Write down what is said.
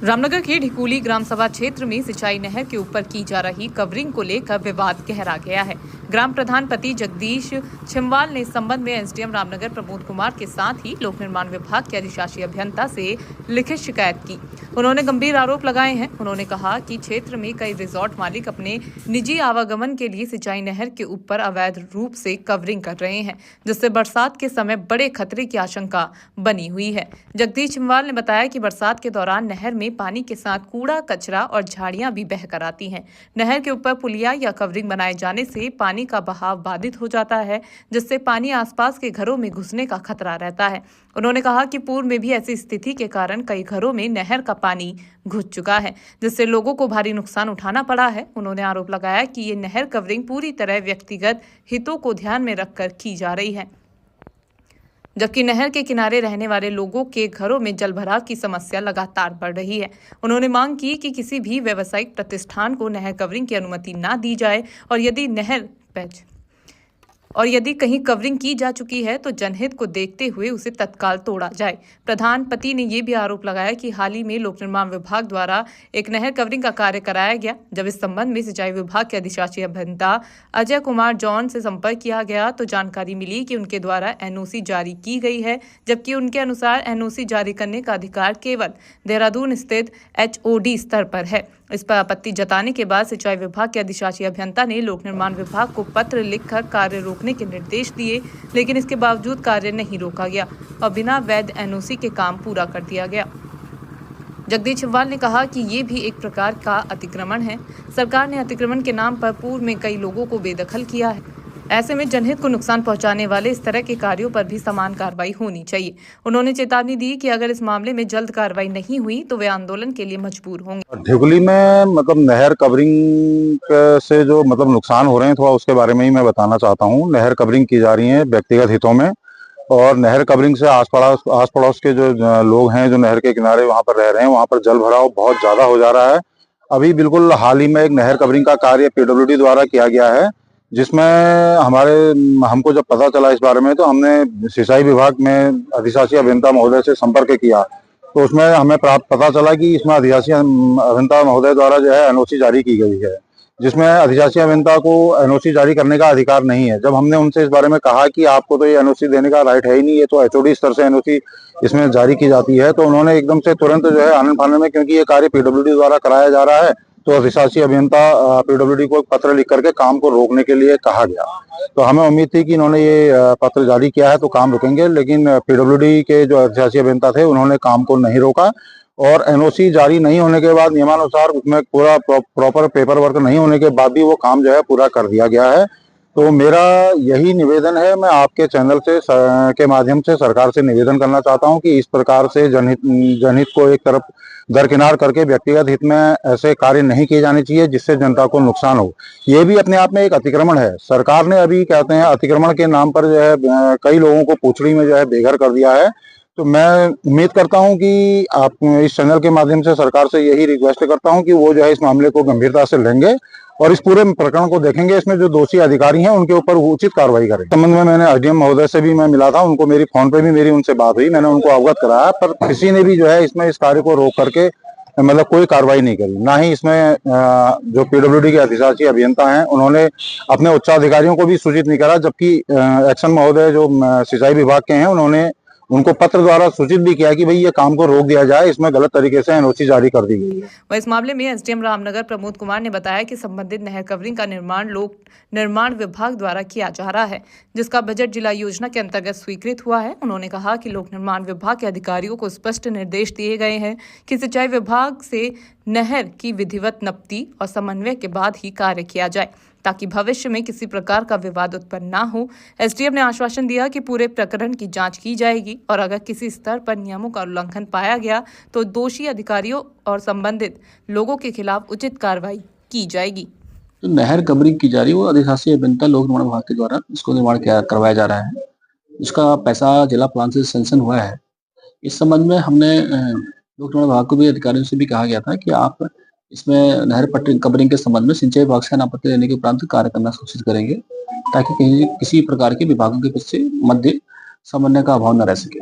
रामनगर के ढिकुली ग्राम सभा क्षेत्र में सिंचाई नहर के ऊपर की जा रही कवरिंग को लेकर विवाद गहरा गया है। ग्राम प्रधान पति जगदीश छिमवाल ने इस संबंध में एसडीएम रामनगर प्रमोद कुमार के साथ ही लोक निर्माण विभाग के अधिशासी अभियंता से लिखित शिकायत की। उन्होंने गंभीर आरोप लगाए हैं। उन्होंने कहा कि क्षेत्र में कई रिजॉर्ट मालिक अपने निजी आवागमन के लिए सिंचाई नहर के ऊपर अवैध रूप से कवरिंग कर रहे हैं, जिससे बरसात के समय बड़े खतरे की आशंका बनी हुई है। जगदीश छिमवाल ने बताया कि बरसात के दौरान नहर में पानी के साथ कूड़ा, कचरा और झाड़ियां भी बहकर आती हैं। नहर के ऊपर पुलिया या कवरिंग बनाए जाने से पानी का बहाव बाधित हो जाता है, जिससे पानी आसपास के घरों में घुसने का खतरा रहता है। उन्होंने कहा कि पूर्व में भी ऐसी स्थिति के कारण कई घरों में नहर का पानी घुस चुका है, जिससे लोगों को भारी नुकसान उठाना पड़ा है। उन्होंने आरोप लगाया कि ये नहर कवरिंग पूरी तरह व्यक्तिगत हितों को ध्यान में रखकर की जा रही है, जबकि नहर के किनारे रहने वाले लोगों के घरों में जलभराव की समस्या लगातार बढ़ रही है। उन्होंने मांग की कि किसी भी व्यावसायिक प्रतिष्ठान को नहर कवरिंग की अनुमति न दी जाए और यदि कहीं कवरिंग की जा चुकी है तो जनहित को देखते हुए उसे तत्काल तोड़ा जाए। प्रधान पति ने यह भी आरोप लगाया कि हाल ही में लोक निर्माण विभाग द्वारा एक नहर कवरिंग का कार्य कराया गया। जब इस संबंध में सिंचाई विभाग के अधिशासी अभियंता अजय कुमार जॉन से संपर्क किया गया तो जानकारी मिली कि उनके द्वारा एनओसी जारी की गई है, जबकि उनके अनुसार एनओसी जारी करने का अधिकार केवल देहरादून स्थित एचओडी स्तर पर है। इस पर आपत्ति जताने के बाद सिंचाई विभाग के अधिशासी अभियंता ने लोक निर्माण विभाग को पत्र लिखकर कार्य रोकने के निर्देश दिए, लेकिन इसके बावजूद कार्य नहीं रोका गया और बिना वैध एनओसी के काम पूरा कर दिया गया। जगदीश छिमवाल ने कहा कि ये भी एक प्रकार का अतिक्रमण है। सरकार ने अतिक्रमण के नाम पर पूर्व में कई लोगों को बेदखल किया है। ऐसे में जनहित को नुकसान पहुंचाने वाले इस तरह के कार्यों पर भी समान कार्रवाई होनी चाहिए। उन्होंने चेतावनी दी कि अगर इस मामले में जल्द कार्रवाई नहीं हुई तो वे आंदोलन के लिए मजबूर होंगे। ढिकुली में नहर कवरिंग से जो नुकसान हो रहे हैं, थोड़ा उसके बारे में ही मैं बताना चाहता हूँ। नहर कवरिंग की जा रही है व्यक्तिगत हितों में, और नहर कवरिंग से आस पड़ोस के जो लोग हैं जो नहर के किनारे वहाँ पर रह रहे हैं, वहाँ पर जल भराव बहुत ज्यादा हो जा रहा है। अभी बिल्कुल हाल ही में एक नहर कवरिंग का कार्य पीडब्ल्यूडी द्वारा किया गया है, जिसमें हमको जब पता चला इस बारे में तो हमने सिंचाई विभाग में अधिशासी अभियंता महोदय से संपर्क किया। तो उसमें हमें पता चला कि इसमें अधिशासी अभियंता महोदय द्वारा जो है एनओसी जारी की गई है, जिसमें अधिशासी अभियंता को एनओसी जारी करने का अधिकार नहीं है। जब हमने उनसे इस बारे में कहा कि आपको तो ये एनओसी देने का राइट है ही नहीं, ये तो एचओडी स्तर से एनओसी इसमें जारी की जाती है, तो उन्होंने एकदम से तुरंत जो है आनन फानन में, क्योंकि ये कार्य पीडब्ल्यूडी द्वारा कराया जा रहा है, तो अधिशासी अभियंता पीडब्ल्यूडी को पत्र लिख करके काम को रोकने के लिए कहा गया। तो हमें उम्मीद थी कि इन्होंने ये पत्र जारी किया है तो काम रुकेंगे, लेकिन पीडब्ल्यूडी के जो अधिशासी अभियंता थे उन्होंने काम को नहीं रोका, और एनओसी जारी नहीं होने के बाद नियमानुसार उसमें पूरा प्रॉपर पेपर वर्क नहीं होने के बाद भी वो काम जो है पूरा कर दिया गया है। तो मेरा यही निवेदन है, मैं आपके चैनल से के माध्यम से सरकार से निवेदन करना चाहता हूं कि इस प्रकार से जनहित को एक तरफ दरकिनार करके व्यक्तिगत हित में ऐसे कार्य नहीं किए जाने चाहिए जिससे जनता को नुकसान हो। ये भी अपने आप में एक अतिक्रमण है। सरकार ने अभी कहते हैं अतिक्रमण के नाम पर जो है कई लोगों को पूछड़ी में जो है बेघर कर दिया है। तो मैं उम्मीद करता हूं कि आप इस चैनल के माध्यम से सरकार से यही रिक्वेस्ट करता हूं कि वो जो है इस मामले को गंभीरता से लेंगे और इस पूरे प्रकरण को देखेंगे। इसमें जो दोषी अधिकारी हैं उनके ऊपर उचित कार्रवाई करें। संबंध में मैंने एसडीएम महोदय से भी मैं मिला था, उनको मेरी फोन पे भी मेरी उनसे बात हुई, मैंने उनको अवगत कराया, पर किसी ने भी जो है इसमें इस कार्य को रोक करके कोई कार्रवाई नहीं करी। ना ही इसमें जो पीडब्ल्यूडी के अधिशासी अभियंता हैं उन्होंने अपने उच्चाधिकारियों को भी सूचित नहीं करा, जबकि एक्शन महोदय जो सिंचाई विभाग के हैं उन्होंने उनको पत्र द्वारा सूचित भी किया कि भाई ये काम को रोक दिया जाए, इसमें गलत तरीके से एनओसी जारी कर दी गई है। इस मामले में एसडीएम रामनगर प्रमोद कुमार ने बताया कि संबंधित नहर कवरिंग का निर्माण लोक निर्माण विभाग द्वारा किया जा रहा है, जिसका बजट जिला योजना के अंतर्गत स्वीकृत हुआ है। उन्होंने कहा कि लोक निर्माण विभाग के अधिकारियों को स्पष्ट निर्देश दिए गए हैं कि सिंचाई विभाग से नहर की विधिवत नपती और समन्वय के बाद ही कार्य किया जाए, ताकि भविष्य में किसी प्रकार का विवाद उत्पन्न ना हो। एसडीएम ने आश्वासन दिया कि पूरे प्रकरण की जांच की जाएगी और अगर किसी स्तर पर नियमों का उल्लंघन पाया गया तो दोषी अधिकारियों और संबंधित लोगों के खिलाफ उचित कार्रवाई की जाएगी। तो नहर कवरिंग की जा रही है वो अधिशासी अभियंता लोक निर्माण विभाग के द्वारा इसको निर्माण करवाया जा रहा है। इसका पैसा जिला प्लान से सैंक्शन हुआ है। इस संबंध में हमने लोक निर्माण विभाग को भी अधिकारियों से भी कहा गया था कि आप इसमें नहर पट्टी कवरिंग के संबंध में सिंचाई विभाग से अनापत्ति लेने के उपरांत कार्य करना सुनिश्चित करेंगे, ताकि कहीं किसी प्रकार के विभागों के पीछे मध्य समन्वय का अभाव न रह सके।